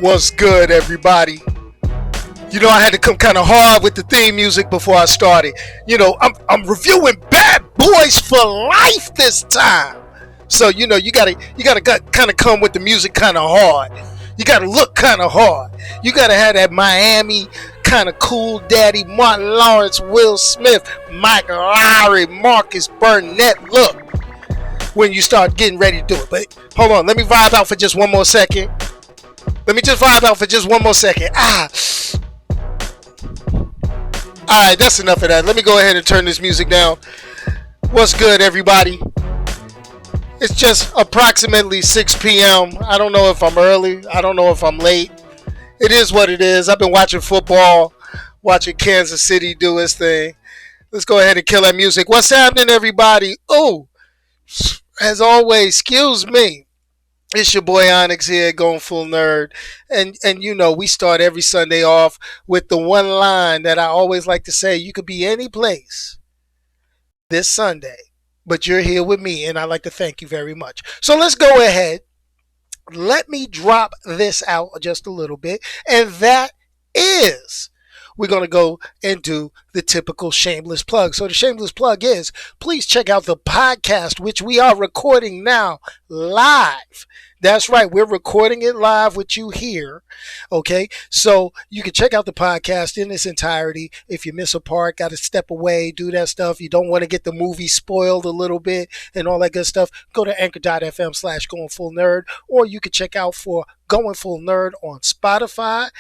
What's good, everybody? You know, I had to come kind of hard with the theme music before I started. You know, I'm reviewing Bad Boys for Life this time. So, you know, you gotta kind of come with the music kind of hard. You gotta look kind of hard. You gotta have that Miami kind of cool daddy, Martin Lawrence, Will Smith, Mike Lowrey, Marcus Burnett look when you start getting ready to do it. But hold on, let me vibe out for just one more second. Alright, that's enough of that. Let me go ahead and turn this music down. What's good, everybody? It's just approximately 6 p.m. I don't know if I'm early. I don't know if I'm late. It is what it is. I've been watching football, watching Kansas City do its thing. Let's go ahead and kill that music. What's happening, everybody? Oh, as always, excuse me. It's your boy Onyx here, going full nerd. And you know, we start every Sunday off with the one line that I always like to say: you could be any place this Sunday, but you're here with me, and I'd like to thank you very much. So let's go ahead. Let me drop this out just a little bit, and that is we're going to go and do the typical shameless plug. So the shameless plug is, please check out the podcast, which we are recording now live. That's right. We're recording it live with you here. Okay. So you can check out the podcast in its entirety. If you miss a part, got to step away, do that stuff. You don't want to get the movie spoiled a little bit and all that good stuff. Go to anchor.fm/goingfullnerd, or you can check out for Going Full Nerd on Spotify,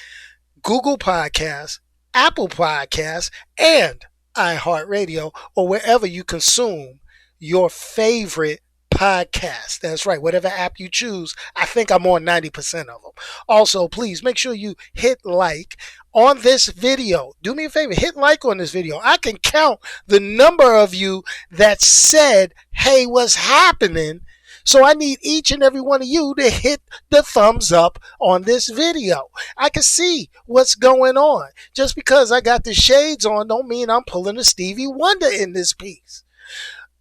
Google Podcasts, Apple Podcasts, and iHeartRadio, or wherever you consume your favorite podcast. That's right, whatever app you choose. I think I'm on 90% of them. Also, please make sure you hit like on this video. Do me a favor, hit like on this video. I can count the number of you that said, hey, what's happening? So I need each and every one of you to hit the thumbs up on this video. I can see what's going on. Just because I got the shades on don't mean I'm pulling a Stevie Wonder in this piece.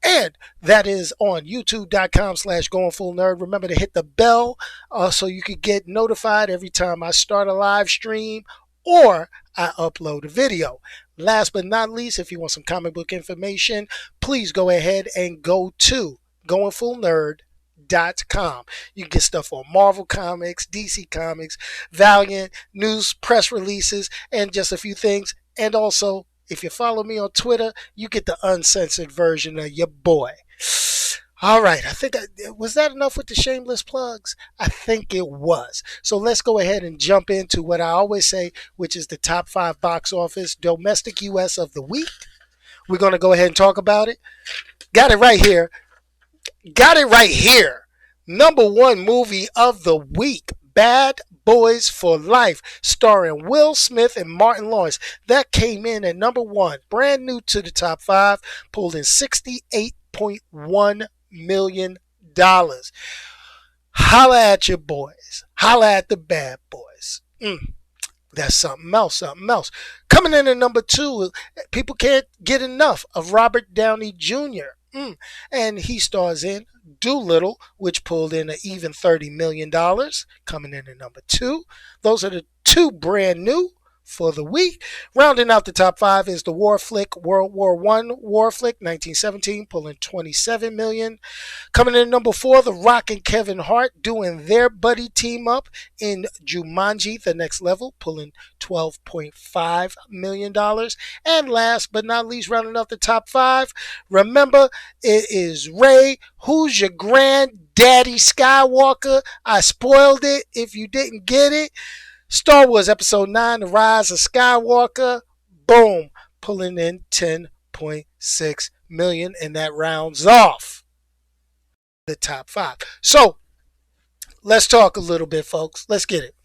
And that is on youtube.com/goingfullnerd. Remember to hit the bell so you can get notified every time I start a live stream or I upload a video. Last but not least, if you want some comic book information, please go ahead and go to goingfullnerd.com. You can get stuff on Marvel Comics, DC Comics, Valiant, news, press releases, and just a few things. And also, if you follow me on Twitter, you get the uncensored version of your boy. All right, I think was that enough with the shameless plugs? I think it was. So let's go ahead and jump into what I always say, which is the top 5 box office domestic U.S. of the week. We're going to go ahead and talk about it. Got it right here. Number 1 movie of the week, Bad Boys for Life, starring Will Smith and Martin Lawrence. That came in at number 1, brand new to the top 5, pulled in $68.1 million. Holla at your boys. Holla at the Bad Boys. That's something else. Coming in at number 2, people can't get enough of Robert Downey Jr. And he stars in Doolittle, which pulled in an even $30 million, coming in at number 2. Those are the 2 brand new for the week. Rounding out the top five is the war flick, World War One war flick, 1917, pulling 27 million. Coming in number four, The Rock and Kevin Hart doing their buddy team up in Jumanji: The Next Level, pulling $12.5 million. And last but not least, rounding out the top five, remember, it is Ray, Who's Your Granddaddy Skywalker. I spoiled it if you didn't get it. Star Wars Episode 9, The Rise of Skywalker, boom, pulling in 10.6 million, and that rounds off the top five. So let's talk a little bit, folks. Let's get it.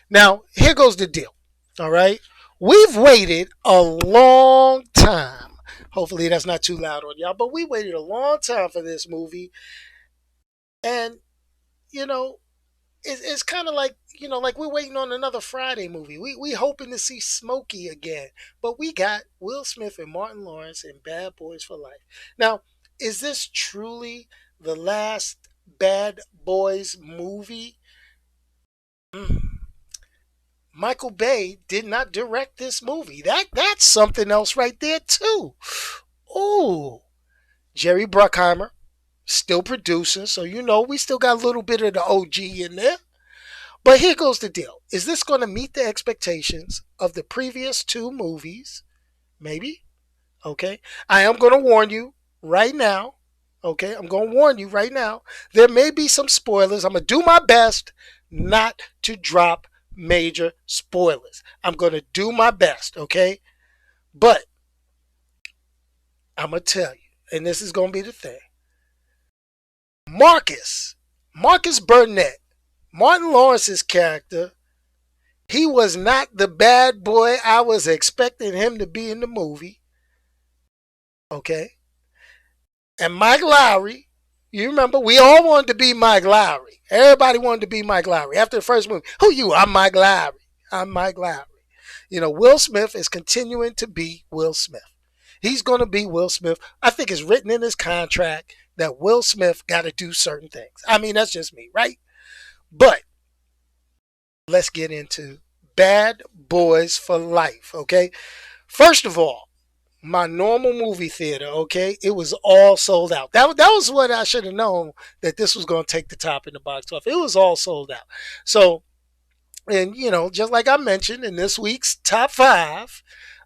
Now, here goes the deal. All right. We've waited a long time. Hopefully that's not too loud on y'all, but we waited a long time for this movie. And, you know, it's kind of like, like we're waiting on another Friday movie. We hoping to see Smokey again. But we got Will Smith and Martin Lawrence in Bad Boys for Life. Now, is this truly the last Bad Boys movie? Michael Bay did not direct this movie. That's something else right there too. Ooh, Jerry Bruckheimer still producing, so we still got a little bit of the OG in there. But here goes the deal. Is this going to meet the expectations of the previous two movies? Maybe. Okay. I am going to warn you right now. Okay. I'm going to warn you right now. There may be some spoilers. I'm going to do my best not to drop major spoilers. I'm going to do my best. Okay. But I'm going to tell you, and this is going to be the thing. Marcus Burnett, Martin Lawrence's character, he was not the bad boy I was expecting him to be in the movie. Okay. And Mike Lowrey, you remember, we all wanted to be Mike Lowrey. Everybody wanted to be Mike Lowrey. After the first movie, who you? I'm Mike Lowrey. I'm Mike Lowrey. Will Smith is continuing to be Will Smith. He's going to be Will Smith. I think it's written in his contract that Will Smith got to do certain things. I mean, that's just me, right? But let's get into Bad Boys for Life, okay? First of all, my normal movie theater, okay, it was all sold out. That was what I should have known, that this was going to take the top in the box office. It was all sold out. So, and just like I mentioned in this week's top five,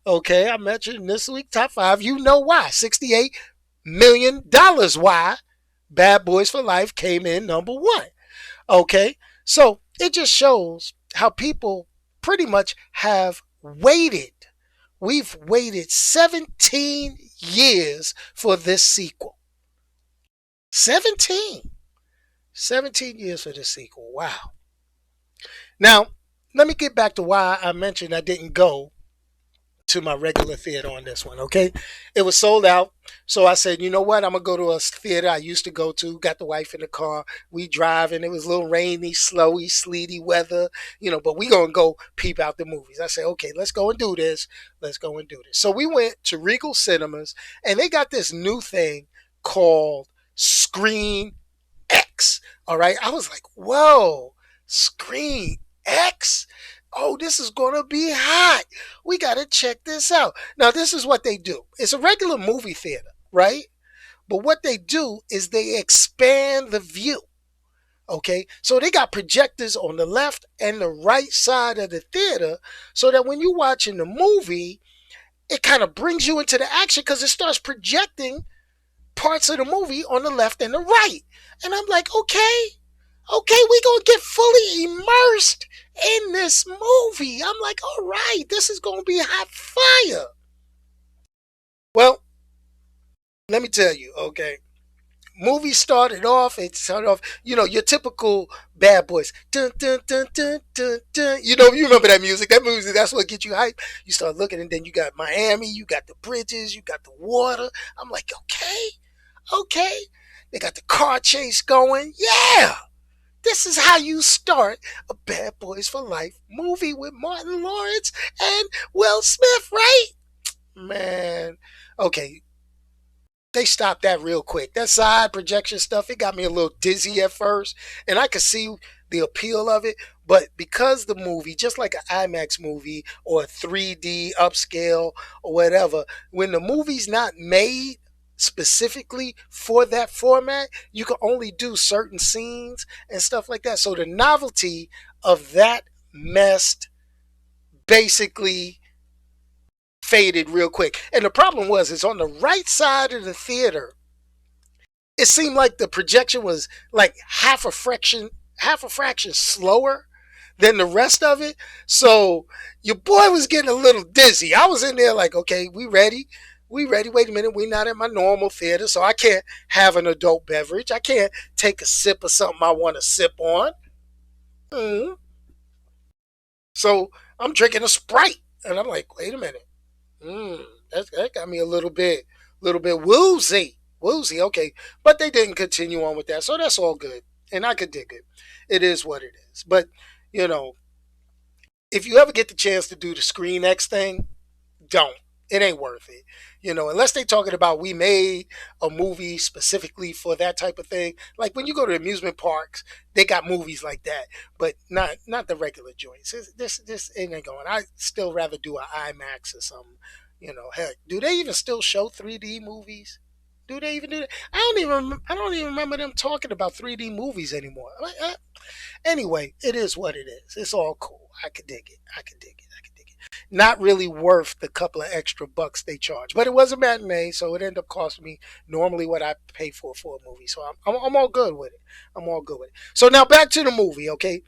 okay, I mentioned in this week's top five, you know why. $68 million why Bad Boys for Life came in number one. Okay, so it just shows how people pretty much have waited. We've waited 17 years for this sequel. 17 years for this sequel. Wow. Now, let me get back to why I mentioned I didn't go to my regular theater on this one, okay? It was sold out. So I said, you know what? I'm going to go to a theater I used to go to. Got the wife in the car. We drive, and it was a little rainy, slowy, sleety weather, but we going to go peep out the movies. I said, okay, let's go and do this. So we went to Regal Cinemas, and they got this new thing called Screen X. All right? I was like, whoa, Screen X? Oh, this is going to be hot. We got to check this out. Now, this is what they do. It's a regular movie theater, right? But what they do is they expand the view. Okay? So they got projectors on the left and the right side of the theater so that when you're watching the movie, it kind of brings you into the action because it starts projecting parts of the movie on the left and the right. And I'm like, okay, we gonna get fully immersed in this movie. I'm like, all right, this is gonna be hot fire. Well, let me tell you, okay. Movie started off, your typical Bad Boys. Dun, dun, dun, dun, dun, dun. You remember that music. That music, that's what gets you hype. You start looking, and then you got Miami, you got the bridges, you got the water. I'm like, okay. They got the car chase going. Yeah. This is how you start a Bad Boys for Life movie with Martin Lawrence and Will Smith, right? Man. Okay. They stopped that real quick. That side projection stuff, it got me a little dizzy at first. And I could see the appeal of it. But because the movie, just like an IMAX movie or a 3D upscale or whatever, when the movie's not made specifically for that format, you can only do certain scenes and stuff like that. So the novelty of that messed basically faded real quick. And the problem was, it's on the right side of the theater. It seemed like the projection was like half a fraction slower than the rest of it. So your boy was getting a little dizzy. I was in there like, okay, we ready? We ready? Wait a minute, we not in my normal theater, so I can't have an adult beverage. I can't take a sip of something I want to sip on. Mm. So I'm drinking a Sprite, and I'm like, wait a minute. That got me little bit woozy, woozy. Okay, but they didn't continue on with that, so that's all good, and I could dig it. It is what it is. But you know, if you ever get the chance to do the Screen X thing, don't. It ain't worth it. Unless they talking about we made a movie specifically for that type of thing. Like when you go to amusement parks, they got movies like that, but not the regular joints. This ain't going. I still rather do an IMAX or something. Heck, do they even still show 3D movies? Do they even do that? I don't even remember them talking about 3D movies anymore. Anyway, it is what it is. It's all cool. I could dig it. I could dig it. I could dig it. Not really worth the couple of extra bucks they charge, but it was a matinee, so it ended up costing me normally what I pay for a movie. So I'm all good with it. I'm all good with it. So now back to the movie, okay?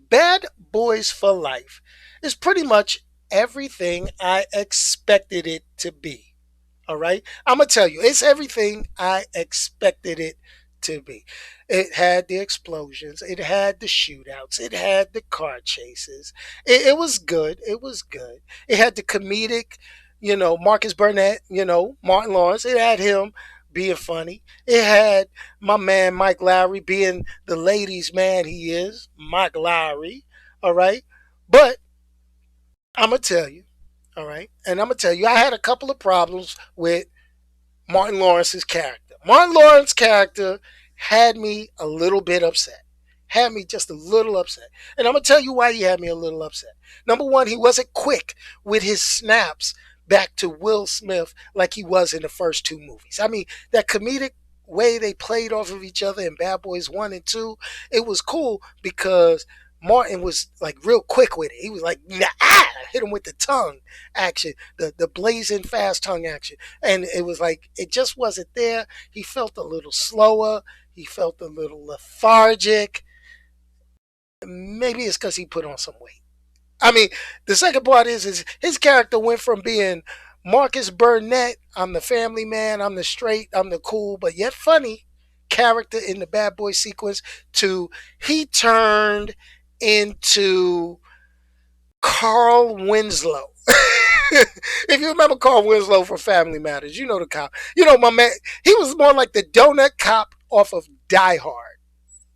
Bad Boys for Life is pretty much everything I expected it to be. All right. I'm going to tell you, it's everything I expected it to be. It had the explosions, it had the shootouts, it had the car chases. It was good. It was good. It had the comedic, Marcus Burnett, Martin Lawrence. It had him being funny. It had my man Mike Lowrey being the ladies' man he is, Mike Lowrey. All right. But I'm going to tell you, all right. And I'm going to tell you, I had a couple of problems with Martin Lawrence's character. Martin Lawrence's character had me a little bit upset. Had me just a little upset. And I'm going to tell you why he had me a little upset. Number one, he wasn't quick with his snaps back to Will Smith like he was in the first two movies. I mean, that comedic way they played off of each other in Bad Boys 1 and 2, it was cool because Martin was like real quick with it. He was like, nah, hit him with the tongue action, the blazing fast tongue action. And it was like, it just wasn't there. He felt a little slower. He felt a little lethargic. Maybe it's because he put on some weight. I mean, the second part is his character went from being Marcus Burnett, I'm the family man, I'm the straight, I'm the cool, but yet funny character in the Bad Boy sequence to he turned into Carl Winslow. If you remember Carl Winslow from Family Matters, you know the cop. My man, he was more like the donut cop off of Die Hard,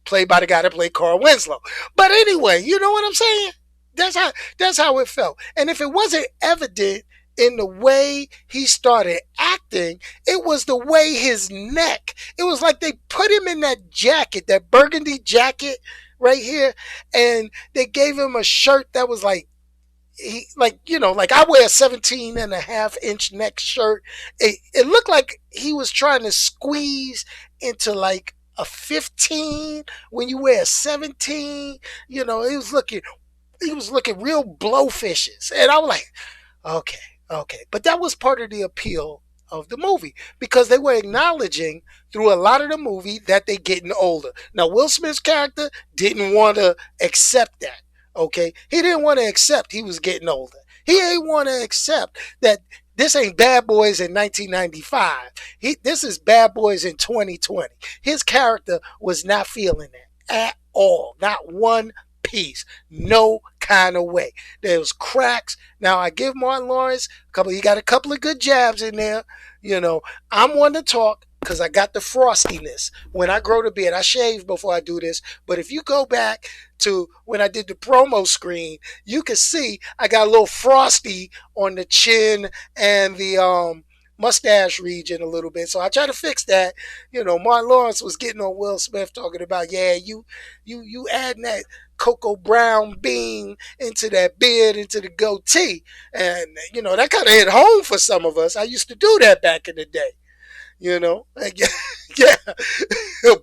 played by the guy that played Carl Winslow. But anyway, you know what I'm saying? That's how it felt. And if it wasn't evident in the way he started acting, it was the way his neck. It was like they put him in that jacket, that burgundy jacket right here, and they gave him a shirt that was like like I wear a 17.5 inch neck shirt. It looked like he was trying to squeeze into like a 15 when you wear a 17. He was looking real blowfishes, and I was like, okay, okay. But that was part of the appeal of the movie because they were acknowledging through a lot of the movie that they getting older. Now, Will Smith's character didn't want to accept that. Okay, he didn't want to accept he was getting older. He ain't want to accept that this ain't Bad Boys in 1995. This is Bad Boys in 2020. His character was not feeling that at all, not one piece, no kind of way. There was cracks. Now I give Martin Lawrence he got a couple of good jabs in there. I'm one to talk because I got the frostiness. When I grow the beard, I shave before I do this. But if you go back to when I did the promo screen, you can see I got a little frosty on the chin and mustache region a little bit. So I tried to fix that. Martin Lawrence was getting on Will Smith talking about, yeah, you adding that cocoa brown bean into that beard, into the goatee. And, that kind of hit home for some of us. I used to do that back in the day. Like, yeah,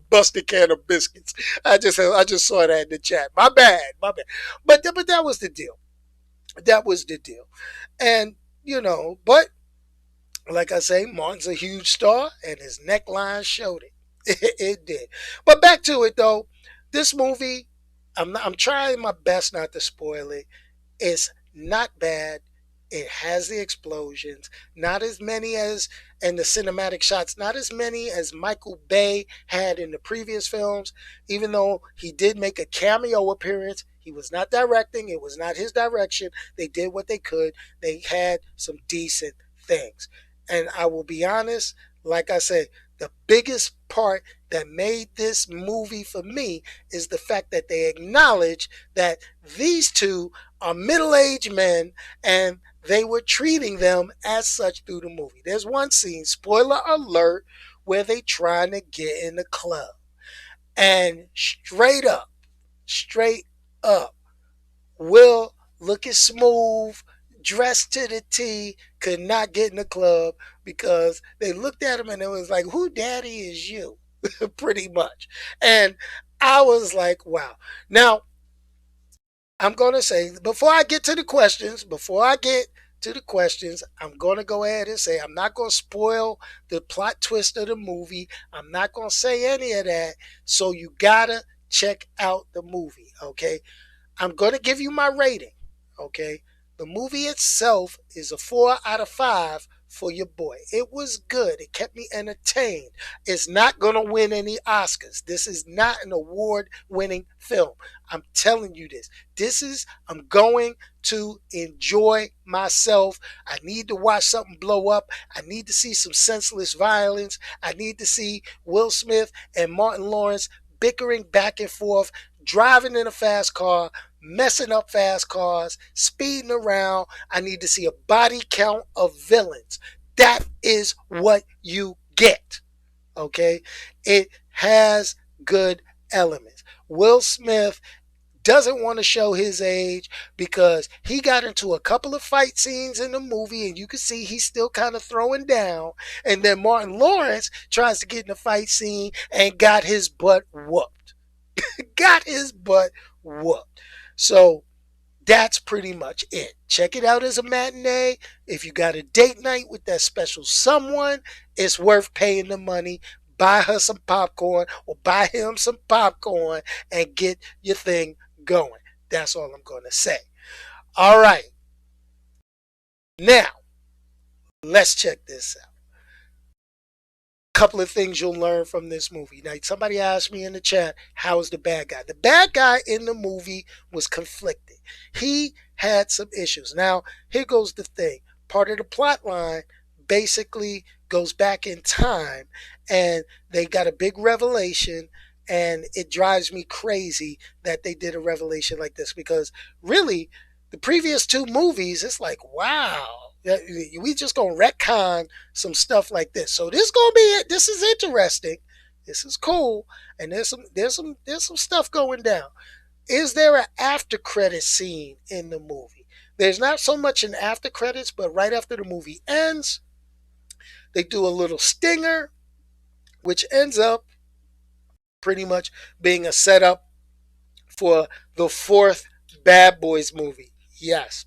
busted can of biscuits. I just saw that in the chat. My bad, my bad. But that was the deal. That was the deal. And but like I say, Martin's a huge star, and his neckline showed it. It did. But back to it though. This movie, I'm trying my best not to spoil it. It's not bad. It has the explosions, not as many as, and the cinematic shots, not as many as Michael Bay had in the previous films, even though he did make a cameo appearance. He was not directing, it was not his direction. They did what they could. They had some decent things. And I will be honest, like I said, the biggest part that made this movie for me is the fact that they acknowledge that these two are middle aged men and they were treating them as such through the movie. There's one scene, spoiler alert, where they trying to get in the club. And straight up, Will, looking smooth, dressed to the T, could not get in the club because they looked at him and it was like, who daddy is you? Pretty much. And I was like, wow. Now, I'm going to say, before I get to the questions, I'm going to go ahead and say, I'm not going to spoil the plot twist of the movie. I'm not going to say any of that. So you got to check out the movie, okay? I'm going to give you my rating, okay? The movie itself is a 4 out of 5 for your boy. It was good. It kept me entertained. It's not going to win any Oscars. This is not an award-winning film. I'm telling you this. I'm going to enjoy myself. I need to watch something blow up. I need to see some senseless violence. I need to see Will Smith and Martin Lawrence bickering back and forth, driving in a fast car, messing up fast cars, speeding around. I need to see a body count of villains. That is what you get. Okay? It has good elements. Will Smith doesn't want to show his age because he got into a couple of fight scenes in the movie and you can see he's still kind of throwing down. And then Martin Lawrence tries to get in a fight scene and got his butt whooped. Got his butt whooped. So that's pretty much it. Check it out as a matinee. If you got a date night with that special someone, it's worth paying the money. Buy her some popcorn or buy him some popcorn and get your thing going. That's all I'm going to say. All right. Now, let's check this out. Couple of things you'll learn from this movie. Now, somebody asked me in the chat, how is the bad guy? The bad guy in the movie was conflicted. He had some issues. Now, here goes the thing. Part of the plot line basically goes back in time and they got a big revelation, and it drives me crazy that they did a revelation like this because really the previous two movies, it's like, wow, we just gonna retcon some stuff like this. So this gonna be it. This is interesting. This is cool, and there's some stuff going down. Is there an after credit scene in the movie? There's not so much an after credits, but right after the movie ends, they do a little stinger, which ends up pretty much being a setup for the fourth Bad Boys movie. Yes.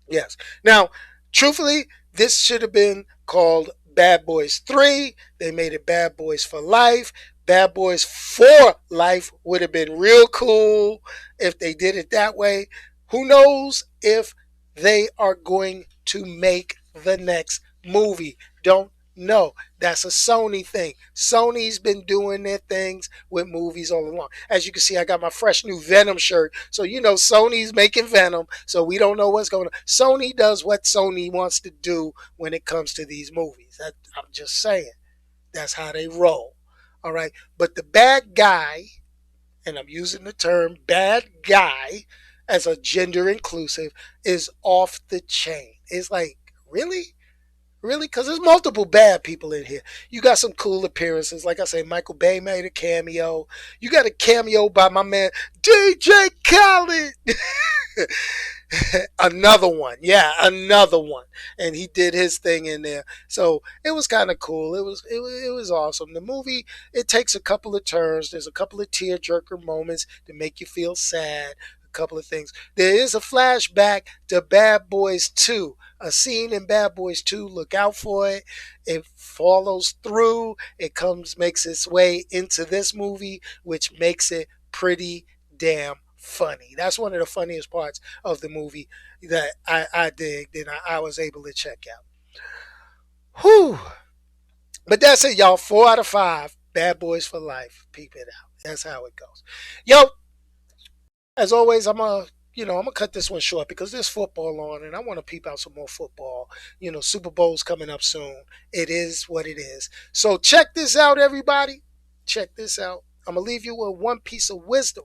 Yes. Now, truthfully, this should have been called Bad Boys 3. They made it Bad Boys for Life. Bad Boys for Life would have been real cool if they did it that way. Who knows if they are going to make the next movie? Don't know. That's a Sony thing. Sony's been doing their things with movies all along. As you can see, I got my fresh new Venom shirt. So, Sony's making Venom. So we don't know what's going on. Sony does what Sony wants to do when it comes to these movies. I'm just saying. That's how they roll. All right. But the bad guy, and I'm using the term bad guy as a gender inclusive, is off the chain. It's like, really? Really? Because there's multiple bad people in here. You got some cool appearances. Like I say, Michael Bay made a cameo. You got a cameo by my man, DJ Khaled. Another one. Yeah, another one. And he did his thing in there. So it was kind of cool. It was awesome. The movie, it takes a couple of turns. There's a couple of tearjerker moments to make you feel sad. A couple of things. There is a flashback to Bad Boys 2. A scene in Bad Boys 2. Look out for it. It follows through. It makes its way into this movie, which makes it pretty damn funny. That's one of the funniest parts of the movie that I digged and I was able to check out. Whew. But that's it, y'all. 4 out of 5. Bad Boys for Life. Peep it out. That's how it goes. Yo, as always, I'm gonna cut this one short because there's football on and I want to peep out some more football. Super Bowl's coming up soon. It is what it is. So check this out, everybody. Check this out. I'm gonna leave you with one piece of wisdom.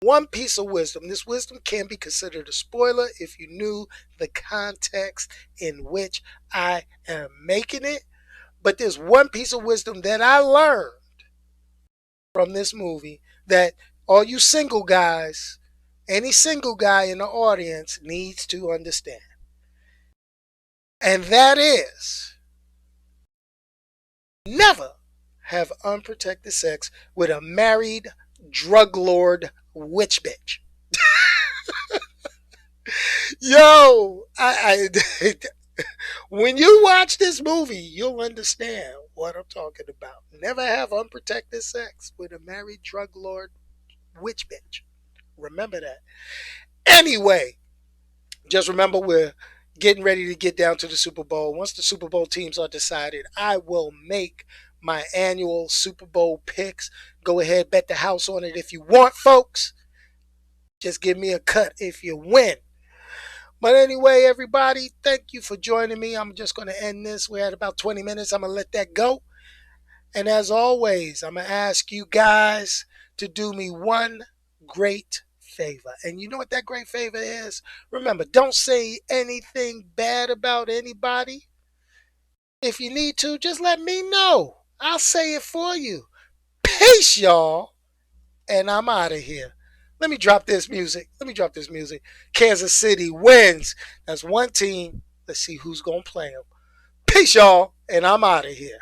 One piece of wisdom. This wisdom can be considered a spoiler if you knew the context in which I am making it. But there's one piece of wisdom that I learned from this movie that all you single guys, any single guy in the audience needs to understand. And that is never have unprotected sex with a married drug lord witch bitch. Yo, when you watch this movie, you'll understand what I'm talking about. Never have unprotected sex with a married drug lord witch bitch. Remember that. Anyway, just remember we're getting ready to get down to the Super Bowl. Once the Super Bowl teams are decided, I will make my annual Super Bowl picks. Go ahead, bet the house on it if you want, folks. Just give me a cut if you win. But anyway, everybody, thank you for joining me. I'm just going to end this. We're at about 20 minutes. I'm going to let that go. And as always, I'm going to ask you guys to do me one great favor. And you know what that great favor is? Remember, don't say anything bad about anybody. If you need to, just let me know. I'll say it for you. Peace, y'all. And I'm out of here. Let me drop this music. Kansas City wins. That's one team. Let's see who's going to play them. Peace, y'all. And I'm out of here.